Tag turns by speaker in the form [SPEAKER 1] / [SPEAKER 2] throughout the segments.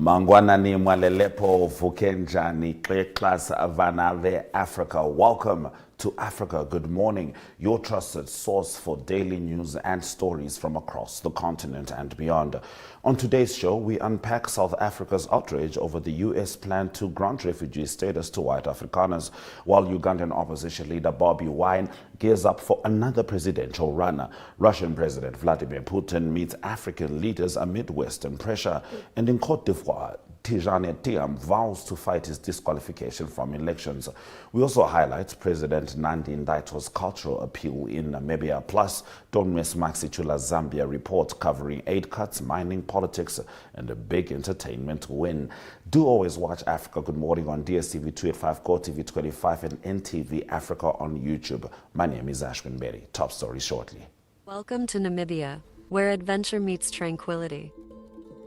[SPEAKER 1] Mangwanani Mwalelepo Vukenjani Class Vanave Africa. Welcome to Africa. Good morning, your trusted source for daily news and stories from across the continent and beyond. On today's show, we unpack South Africa's outrage over the U.S. plan to grant refugee status to white Afrikaners, while Ugandan opposition leader Bobi Wine gears up for another presidential run. Russian President Vladimir Putin meets African leaders amid Western pressure, and in Côte d'Ivoire, Tijane Tiam vows to fight his disqualification from elections. We also highlight President Nandi Ndaito's cultural appeal in Namibia. Plus, don't miss Sichula's Zambia Report covering aid cuts, mining, politics, and a big entertainment win. Do always watch Africa Good Morning on DStv 285, GOtv 25, and NTV Africa on YouTube. My name is Ashwin Berry. Top story shortly.
[SPEAKER 2] Welcome to Namibia, where adventure meets tranquility.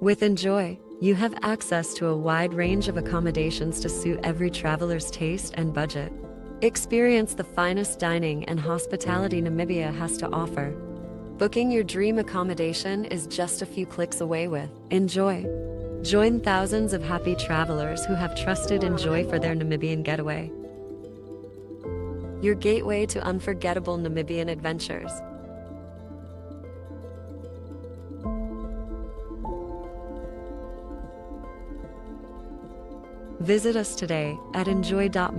[SPEAKER 2] With Enjoy, you have access to a wide range of accommodations to suit every traveler's taste and budget. Experience the finest dining and hospitality Namibia has to offer. Booking your dream accommodation is just a few clicks away with Enjoy. Join thousands of happy travelers who have trusted Enjoy for their Namibian getaway. Your gateway to unforgettable Namibian adventures. Visit us today at enjoy.my.na.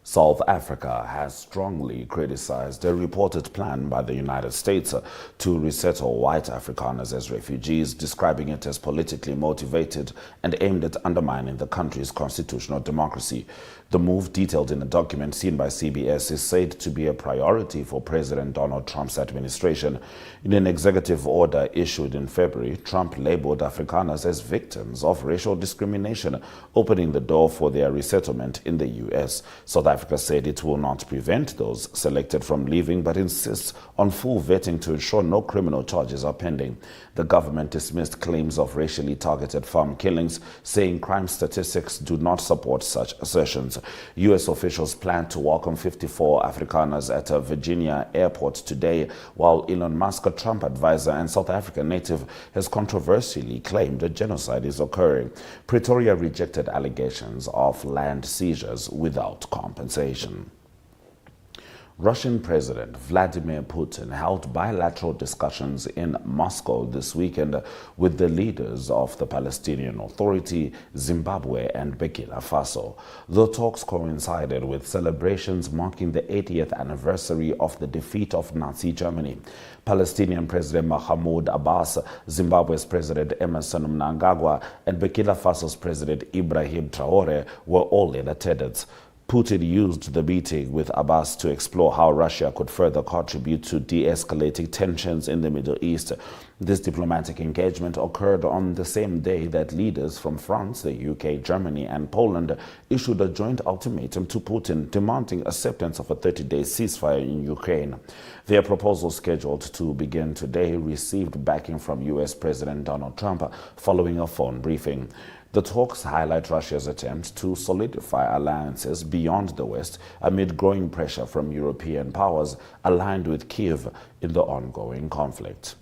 [SPEAKER 1] South Africa has strongly criticized a reported plan by the United States to resettle white Afrikaners as refugees, describing it as politically motivated and aimed at undermining the country's constitutional democracy. The move, detailed in a document seen by CBS, is said to be a priority for President Donald Trump's administration. In an executive order issued in February, Trump labeled Afrikaners as victims of racial discrimination, opening the door for their resettlement in the U.S. South Africa said it will not prevent those selected from leaving, but insists on full vetting to ensure no criminal charges are pending. The government dismissed claims of racially targeted farm killings, saying crime statistics do not support such assertions. U.S. officials plan to welcome 54 Afrikaners at a Virginia airport today, while Elon Musk, a Trump advisor and South African native, has controversially claimed a genocide is occurring. Pretoria rejected allegations of land seizures without compensation. Russian President Vladimir Putin held bilateral discussions in Moscow this weekend with the leaders of the Palestinian Authority, Zimbabwe and Burkina Faso. The talks coincided with celebrations marking the 80th anniversary of the defeat of Nazi Germany. Palestinian President Mahmoud Abbas, Zimbabwe's President Emerson Mnangagwa and Burkina Faso's President Ibrahim Traore were all in attendance. Putin used the meeting with Abbas to explore how Russia could further contribute to de-escalating tensions in the Middle East. This diplomatic engagement occurred on the same day that leaders from France, the UK, Germany and Poland issued a joint ultimatum to Putin demanding acceptance of a 30-day ceasefire in Ukraine. Their proposal, scheduled to begin today, received backing from US President Donald Trump following a phone briefing. The talks highlight Russia's attempt to solidify alliances beyond the West amid growing pressure from European powers aligned with Kyiv in the ongoing conflict.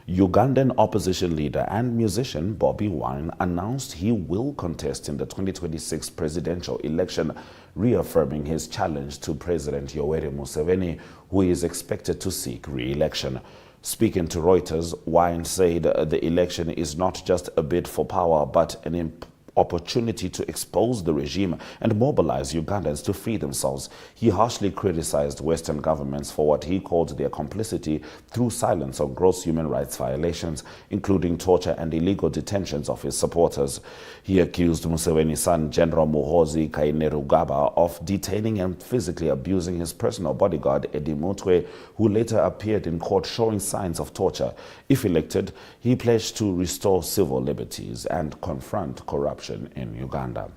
[SPEAKER 1] Ugandan opposition leader and musician Bobi Wine announced he will contest in the 2026 presidential election, reaffirming his challenge to President Yoweri Museveni, who is expected to seek re-election. Speaking to Reuters, Wine said the election is not just a bid for power, but an opportunity to expose the regime and mobilize Ugandans to free themselves. He harshly criticized Western governments for what he called their complicity through silence on gross human rights violations, including torture and illegal detentions of his supporters. He accused Museveni's son, General Muhoozi Kainerugaba, of detaining and physically abusing his personal bodyguard, Eddie Mutwe, who later appeared in court showing signs of torture. If elected, he pledged to restore civil liberties and confront corruption in Uganda.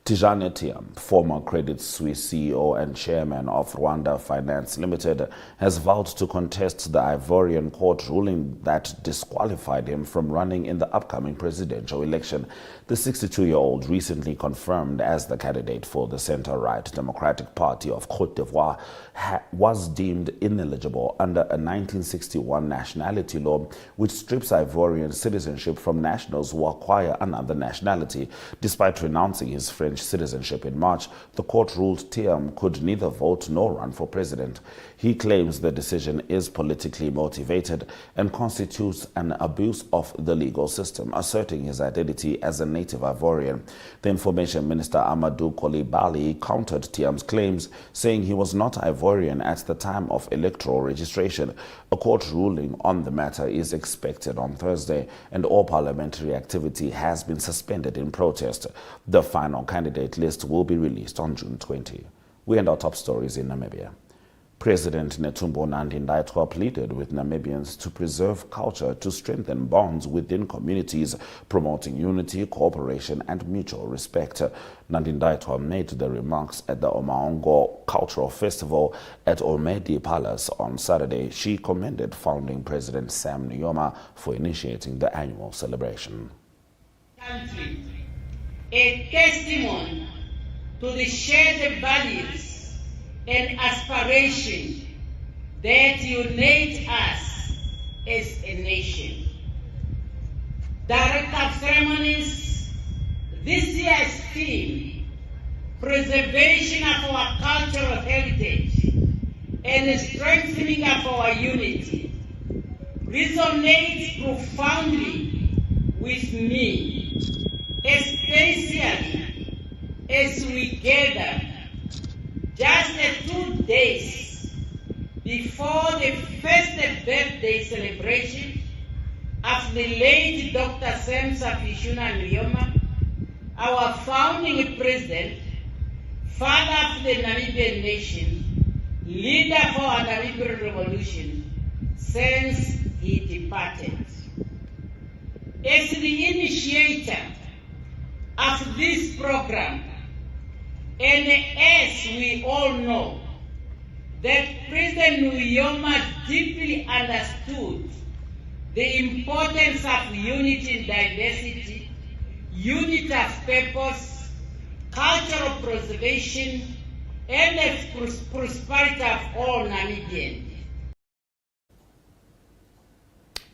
[SPEAKER 1] Tijane Tiam, former Credit Suisse CEO and chairman of Rwanda Finance Limited, has vowed to contest the Ivorian court ruling that disqualified him from running in the upcoming presidential election. The 62-year-old recently confirmed as the candidate for the center-right Democratic Party of Côte d'Ivoire was deemed ineligible under a 1961 nationality law, which strips Ivorian citizenship from nationals who acquire another nationality. Despite renouncing his French citizenship in March, the court ruled Tiam could neither vote nor run for president. He claims the decision is politically motivated and constitutes an abuse of the legal system, asserting his identity as a native Ivorian. The Information Minister Amadou Coulibaly countered Tiam's claims, saying he was not Ivorian at the time of electoral registration. A court ruling on the matter is expected on Thursday, and all parliamentary activity has been suspended in protest. The final candidate list will be released on June 20. We end our top stories in Namibia. President Netumbo Nandi-Ndaitwah pleaded with Namibians to preserve culture to strengthen bonds within communities, promoting unity, cooperation, and mutual respect. Nandi-Ndaitwah made the remarks at the Omaongo Cultural Festival at Omedi Palace on Saturday. She commended founding President Sam Nujoma for initiating the annual celebration.
[SPEAKER 3] Country, a testimony to the shared values and aspiration that unite us as a nation. Director of Ceremonies, this year's theme, preservation of our cultural heritage and strengthening of our unity, resonates profoundly with me, especially as we gather just 2 days before the first birthday celebration of the late Dr. Sichula Nujoma, our founding president, father of the Namibian nation, leader for our Namibian revolution, since he departed. As the initiator of this program, and as we all know, that President Nujoma deeply understood the importance of unity in diversity, unity of purpose, cultural preservation, and the prosperity of all Namibians.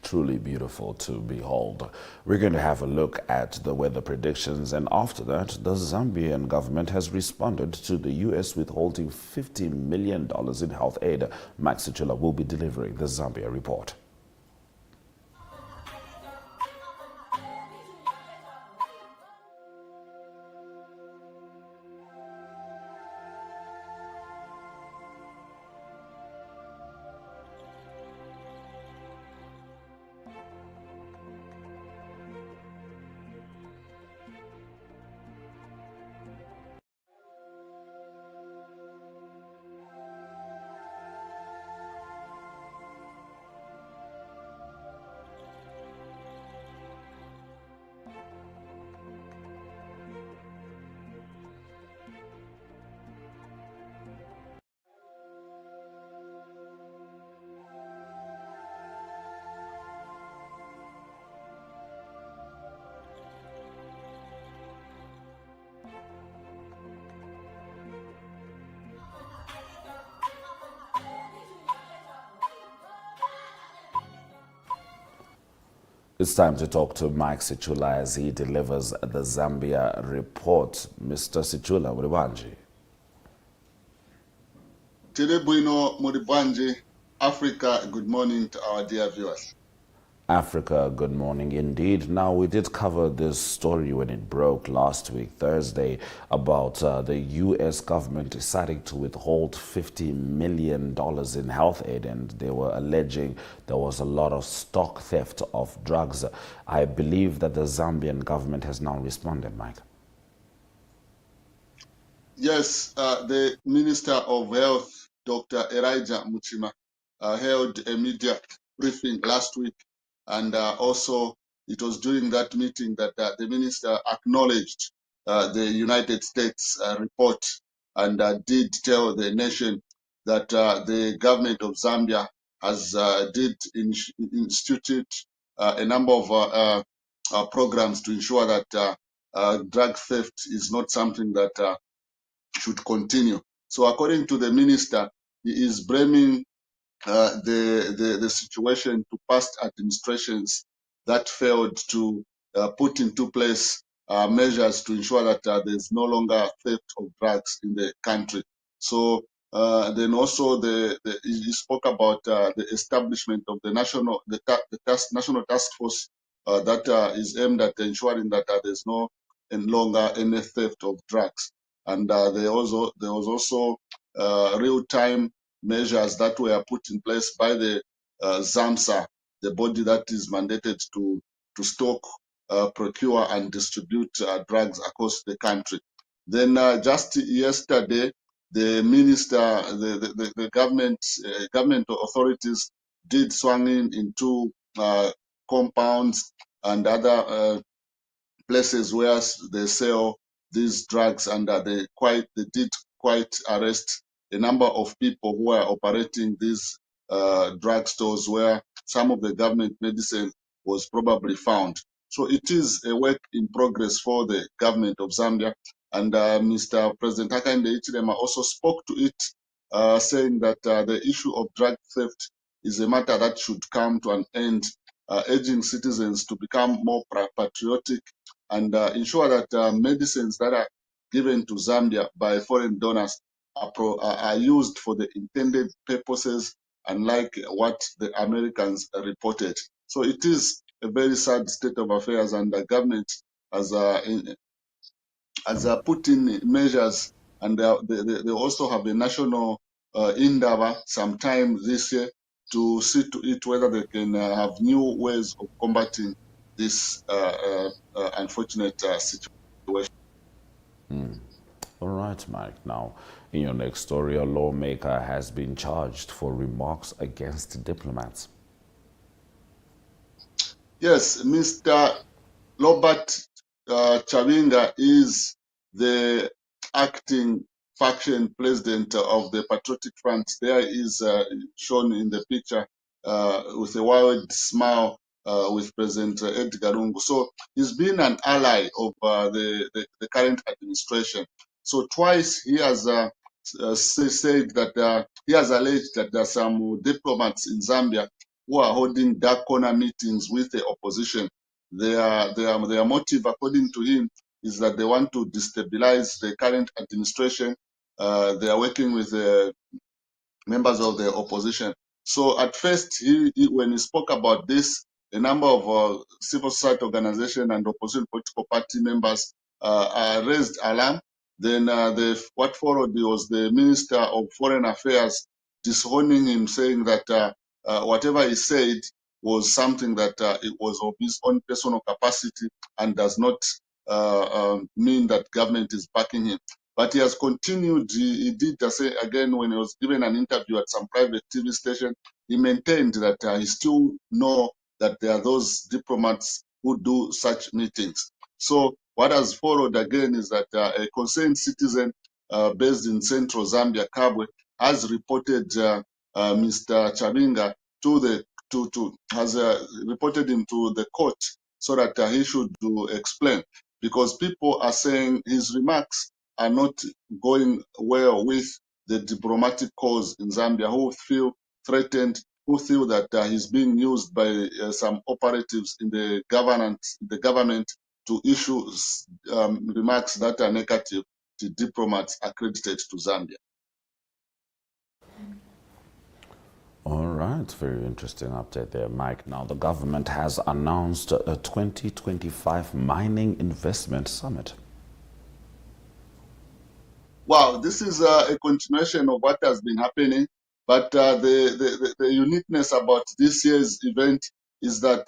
[SPEAKER 1] Truly beautiful to behold. We're going to have a look at the weather predictions, and after that, the Zambian government has responded to the U.S. withholding $50 million in health aid. Sichula will be delivering the Zambia Report. It's time to talk to Mike Sichula as he delivers the Zambia Report. Mr. Sichula, Muribanji.
[SPEAKER 4] Telebuino Muribanji, Africa, good morning to our dear viewers.
[SPEAKER 1] Africa, good morning indeed. Now, we did cover this story when it broke last week, Thursday, about the U.S. government deciding to withhold $50 million in health aid, and they were alleging there was a lot of stock theft of drugs. I believe that the Zambian government has now responded, Mike.
[SPEAKER 4] Yes, the Minister of Health, Dr. Elijah Muchima, held a media briefing last week. And also, it was during that meeting that the minister acknowledged the United States report and did tell the nation that the government of Zambia has instituted a number of programs to ensure that drug theft is not something that should continue. So according to the minister, he is blaming the situation to past administrations that failed to put into place measures to ensure that there's no longer theft of drugs in the country. So then also he spoke about the establishment of the national task force that is aimed at ensuring that there's no and longer any theft of drugs. And there was also real-time measures that were put in place by the ZAMSA, the body that is mandated to stock, procure, and distribute drugs across the country. Then just yesterday, the minister, the government authorities did swing in into compounds and other places where they sell these drugs, and they did quite arrest a number of people who are operating these drug stores where some of the government medicine was probably found. So it is a work in progress for the government of Zambia, and Mr. President Hakainde Hichilema also spoke to it, saying that the issue of drug theft is a matter that should come to an end, urging citizens to become more patriotic and ensure that medicines that are given to Zambia by foreign donors are used for the intended purposes, unlike what the Americans reported. So it is a very sad state of affairs, and the government has put in measures, and they also have a national endeavor sometime this year to see to it whether they can have new ways of combating this unfortunate situation.
[SPEAKER 1] All right, Mike. Now, in your next story, a lawmaker has been charged for remarks against diplomats.
[SPEAKER 4] Yes, Mr. Robert Chavinga is the acting faction president of the Patriotic Front. There is shown in the picture with a wide smile with President Edgar Lungu. So he's been an ally of the current administration. So twice he has said that he has alleged that there are some diplomats in Zambia who are holding dark corner meetings with the opposition. Their motive, according to him, is that they want to destabilize the current administration. They are working with members of the opposition. So at first, when he spoke about this, a number of civil society organizations and opposition political party members raised alarm. Then what followed was the Minister of Foreign Affairs disowning him, saying that whatever he said was something that it was of his own personal capacity and does not mean that government is backing him. But he has continued. He did say again when he was given an interview at some private TV station. He maintained that he still know that there are those diplomats who do such meetings. So what has followed again is that a concerned citizen based in central Zambia, Kabwe, has reported Mr. Chavinga has reported him to the court so that he should explain, because people are saying his remarks are not going well with the diplomatic cause in Zambia, who feel threatened, who feel that he's being used by some operatives in the government to issue remarks that are negative to diplomats accredited to Zambia.
[SPEAKER 1] All right, very interesting update there, Mike. Now, the government has announced a 2025 Mining Investment Summit.
[SPEAKER 4] Wow, this is a continuation of what has been happening, but the uniqueness about this year's event is that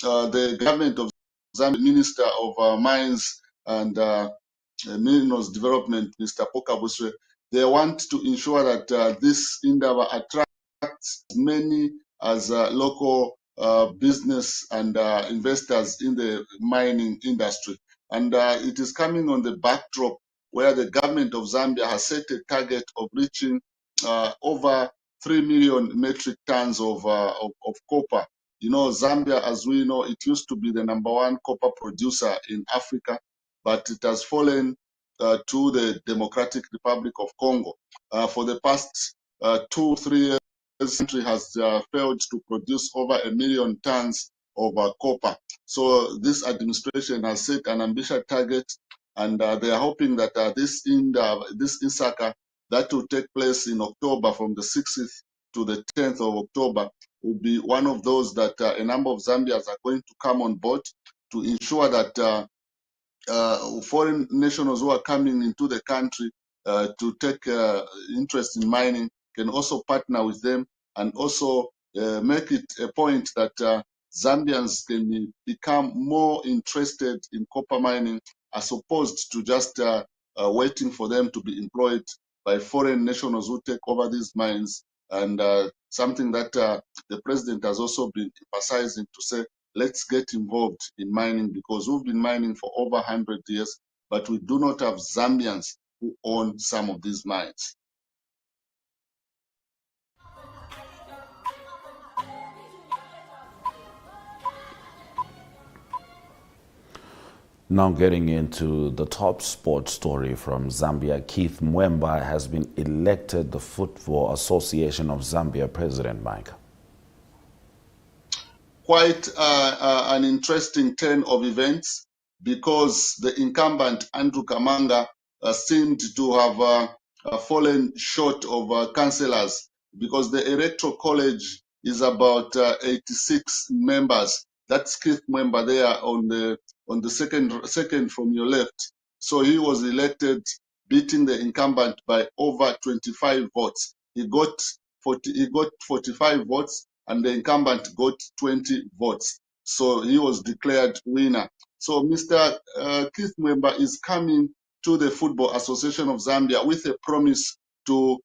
[SPEAKER 4] the government of Zambia, Minister of Mines and Minerals Development, Mr. Pokabuswe, they want to ensure that this endeavor attracts as many as local business and investors in the mining industry. And it is coming on the backdrop where the government of Zambia has set a target of reaching over 3 million metric tons of copper. You know, Zambia, as we know, it used to be the number 1 copper producer in Africa, but it has fallen to the Democratic Republic of Congo. For the past 2-3 years, this country has failed to produce over 1 million tons of copper. So this administration has set an ambitious target, and they are hoping that this INSACA that will take place in October, from the 6th to the 10th of October, will be one of those that a number of Zambians are going to come on board to ensure that foreign nationals who are coming into the country to take interest in mining can also partner with them, and also make it a point that Zambians can become more interested in copper mining, as opposed to just waiting for them to be employed by foreign nationals who take over these mines. And something that the president has also been emphasizing, to say, let's get involved in mining, because we've been mining for over 100 years, but we do not have Zambians who own some of these mines.
[SPEAKER 1] Now getting into the top sports story from Zambia, Keith Mwemba has been elected the Football Association of Zambia president, Mike.
[SPEAKER 4] Quite an interesting turn of events, because the incumbent Andrew Kamanga seemed to have fallen short of councillors, because the Electoral College is about 86 members. That's Keith Mwemba there on the second from your left. So he was elected, beating the incumbent by over 25 votes. He got 45 votes, and the incumbent got 20 votes. So he was declared winner. So Mr. Keith Mwemba is coming to the Football Association of Zambia with a promise to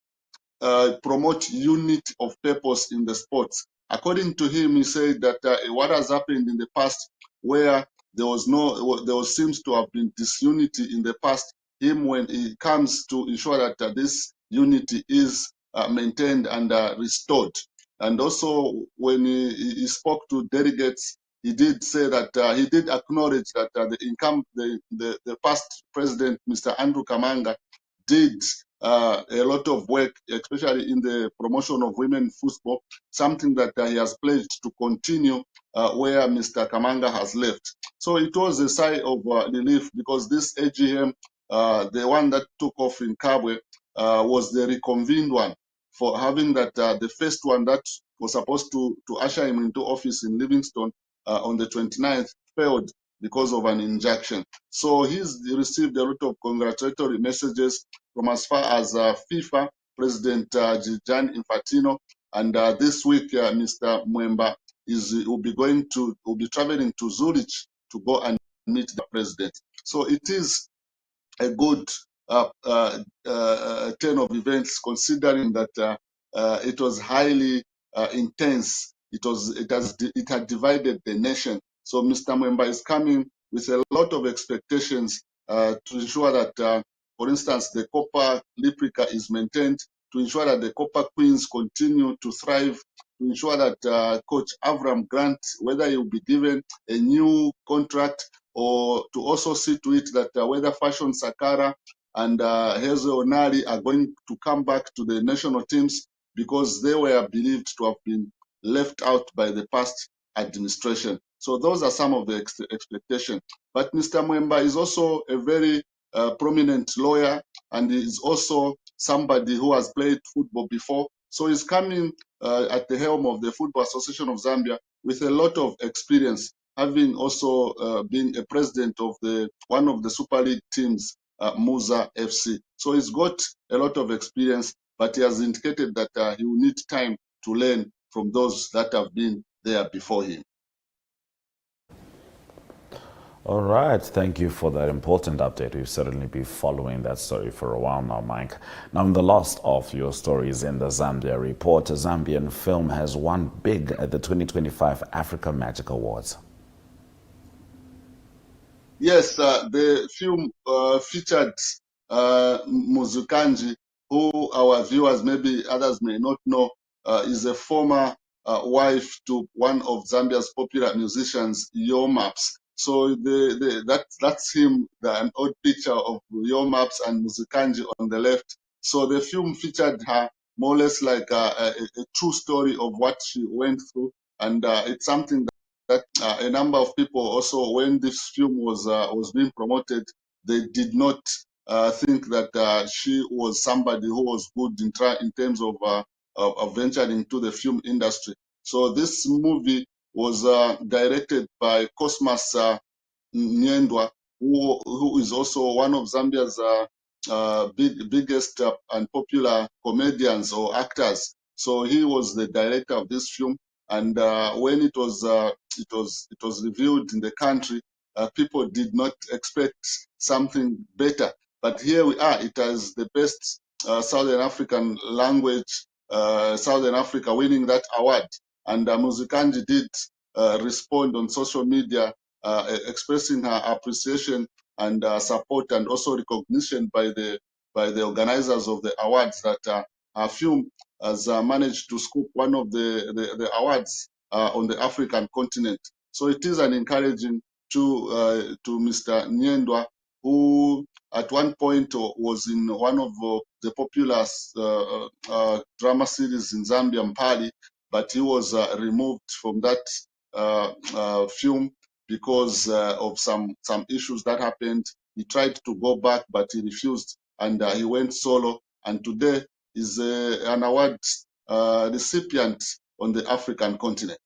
[SPEAKER 4] promote unity of purpose in the sports. According to him, he said that what has happened in the past, where there seems to have been disunity in the past, when he comes to ensure that this unity is maintained and restored. And also, when he spoke to delegates, he did say that he did acknowledge that the past president, Mr. Andrew Kamanga, did a lot of work, especially in the promotion of women football, something that he has pledged to continue where Mr. Kamanga has left. So it was a sigh of relief, because this AGM, the one that took off in Kabwe, was the reconvened one, for having that the first one that was supposed to usher him into office in Livingstone on the 29th failed because of an injunction. So he's received a lot of congratulatory messages from as far as FIFA President Gianni Infantino, and this week Mr. Mwemba will be traveling to Zurich to go and meet the president. So it is a good turn of events, considering that it was highly intense. It had divided the nation. So Mr. Mwemba is coming with a lot of expectations to ensure that, for instance, the copper replica is maintained, to ensure that the copper queens continue to thrive, to ensure that Coach Avram Grant, whether he will be given a new contract, or to also see to it that whether Fashion Sakara and Hazel Onari are going to come back to the national teams, because they were believed to have been left out by the past administration. So those are some of the expectations. But Mr. Mwemba is also a very prominent lawyer, and he is also somebody who has played football before. So he's coming at the helm of the Football Association of Zambia with a lot of experience, having also been a president of one of the Super League teams, Muza FC. So he's got a lot of experience, but he has indicated that he will need time to learn from those that have been there before him.
[SPEAKER 1] All right, thank you for that important update. We'll certainly be following that story for a while now, Mike. Now, in the last of your stories in the Zambia Report, a Zambian film has won big at the 2025 Africa Magic Awards.
[SPEAKER 4] Yes, the film featured Muzukanji, who our viewers, maybe others may not know, is a former wife to one of Zambia's popular musicians, Yo Maps. So that's him, an old picture of Yo Maps and Muzukanji on the left. So the film featured her more or less like a true story of what she went through, and it's something that a number of people also, when this film was being promoted, they did not think that she was somebody who was good in terms of venturing into the film industry. So this movie was directed by Cosmas Nyendwa, who is also one of Zambia's biggest and popular comedians or actors. So he was the director of this film, and when it was reviewed in the country, people did not expect something better. But here we are. It has the best Southern African language, Southern Africa winning that award. And Muzikanji did respond on social media, expressing her appreciation and support, and also recognition by the organizers of the awards, that her film has managed to scoop one of the awards on the African continent. So it is an encouraging to Mr. Nyendwa, who at one point was in one of the popular drama series in Zambia, Mpali, but he was removed from that film because of some issues that happened. He tried to go back, but he refused, and he went solo. And today is an award recipient on the African continent.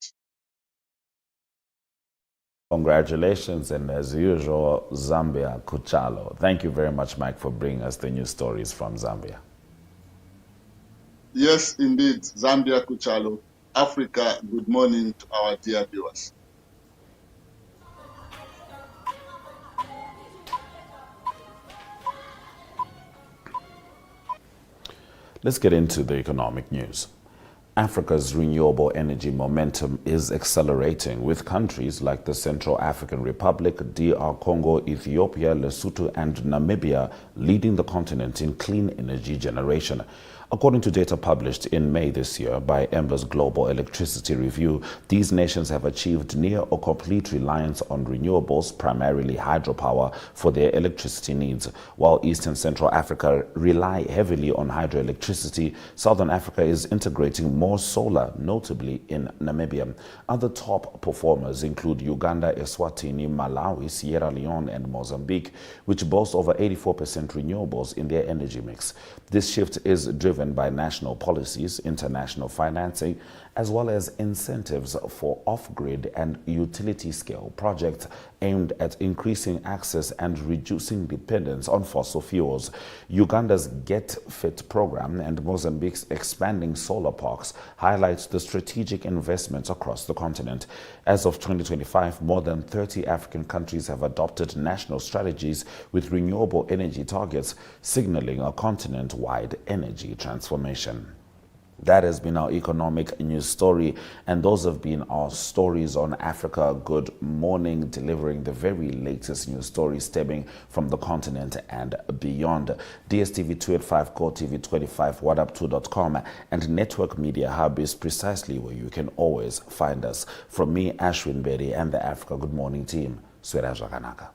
[SPEAKER 1] Congratulations, and as usual, Zambia Kuchalo. Thank you very much, Mike, for bringing us the news stories from Zambia.
[SPEAKER 4] Yes, indeed, Zambia Kuchalo. Africa, good morning to our dear viewers.
[SPEAKER 1] Let's get into the economic news. Africa's renewable energy momentum is accelerating, with countries like the Central African Republic, DR Congo, Ethiopia, Lesotho, and Namibia leading the continent in clean energy generation. According to data published in May this year by Embla's Global Electricity Review, these nations have achieved near or complete reliance on renewables, primarily hydropower, for their electricity needs. While East and Central Africa rely heavily on hydroelectricity, Southern Africa is integrating more solar, notably in Namibia. Other top performers include Uganda, Eswatini, Malawi, Sierra Leone, and Mozambique, which boast over 84% renewables in their energy mix. This shift is driven by national policies, international financing, as well as incentives for off-grid and utility-scale projects aimed at increasing access and reducing dependence on fossil fuels. Uganda's Get Fit program and Mozambique's expanding solar parks highlight the strategic investments across the continent. As of 2025, more than 30 African countries have adopted national strategies with renewable energy targets, signaling a continent-wide energy transformation. That has been our economic news story, and those have been our stories on Africa Good Morning, delivering the very latest news stories stemming from the continent and beyond. DStv 285, GOtv 25, WhatUp2.com, and Network Media Hub is precisely where you can always find us. From me, Ashwin Bedi, and the Africa Good Morning team, Swera Jaganaka.